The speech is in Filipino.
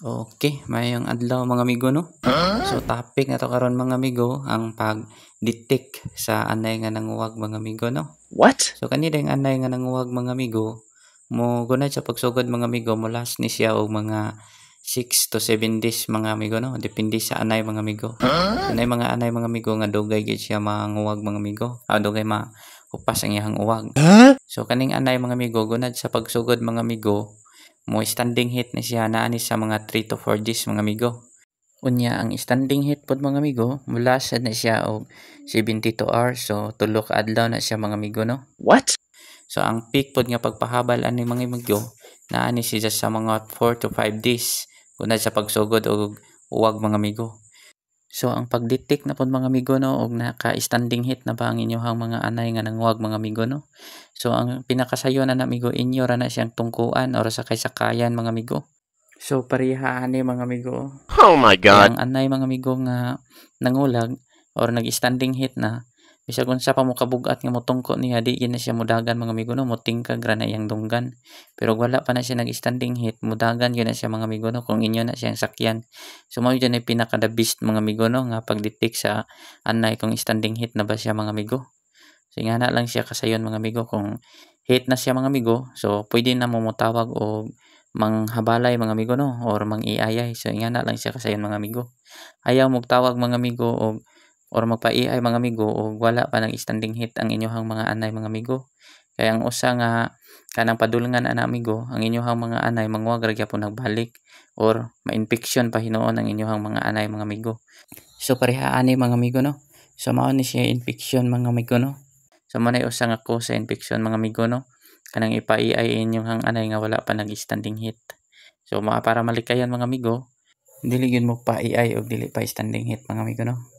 Okay, mayong adlaw mga amigo no. So topic na to karon mga amigo ang pag-detect sa anay nga nanguwag mga amigo no. What? So kani dayng anay nga nanguwag mga amigo mo gunay sa pagsugod mga amigo mo last ni siya og mga 6 to 7 days mga amigo no. Depende sa anay mga amigo. So nay mga anay mga amigo nga dugay gid siya manguwag mga amigo. Dugay upas ang iyang uwag. Huh? So kaning anay mga amigo gunad sa pagsugod mga amigo mo standing heat na siya naa ni sa mga 3 to 4 days mga amigo. Unya ang standing heat pod mga amigo mula sad na siya og 72 hours so tulo ka adlaw na siya mga amigo no. What? So ang peak pod nga pagpahabal ani mga amigo naa ni siya sa mga 4 to 5 days unad sa pagsugod og uwag mga amigo. So ang pag-detect na pod mga amigo no og naka-standing heat na ba ang inyong mga anay nga nanguwag mga amigo no. So ang pinakasayon na amigo inyo ra na siyang tungkuan or sakay-sakayan mga amigo. So pareha ani mga amigo. Oh my Kaya god. ang anay mga amigo nga nangulag or nag-standing heat na bisag unsa pa mo kabug-at nga motungko niya di gyud na siya mudagan mga amigo no motingkag ra na iyang dunggan. Pero wala pa na siya nag-standing heat mudagan gyud na siya mga amigo no kung inyo na siyang sakyan. So mao gyud na pinaka the best mga amigo no nga pag-detect sa anay kung standing heat na ba siya mga amigo. So ingana lang siya kasayon mga amigo kung heat na siya mga amigo so pwede na mo motawag og manghabalay mga amigo no or mang-iayay. So ingana lang siya kasayon mga amigo. Ayaw mogtawag mga amigo og or magpa-AI mga amigo og wala pa nag-standing heat ang inyohang mga anay mga amigo. Kaya ang usa nga kanang padulngan ana amigo ang inyohang mga anay manguwag ra gyapon nagbalik or ma-infection pa hinuon ang inyohang mga anay mga amigo. So pareha ani mga amigo no. So mao ni siya infection mga amigo no. So mao na usa nga cause sa infection mga amigo no. Kanang ipa-AI inyong anay nga wala pa nag-standing heat. So para malikayan mga amigo dili gyud mo pa AI og dili pa standing heat mga amigo no.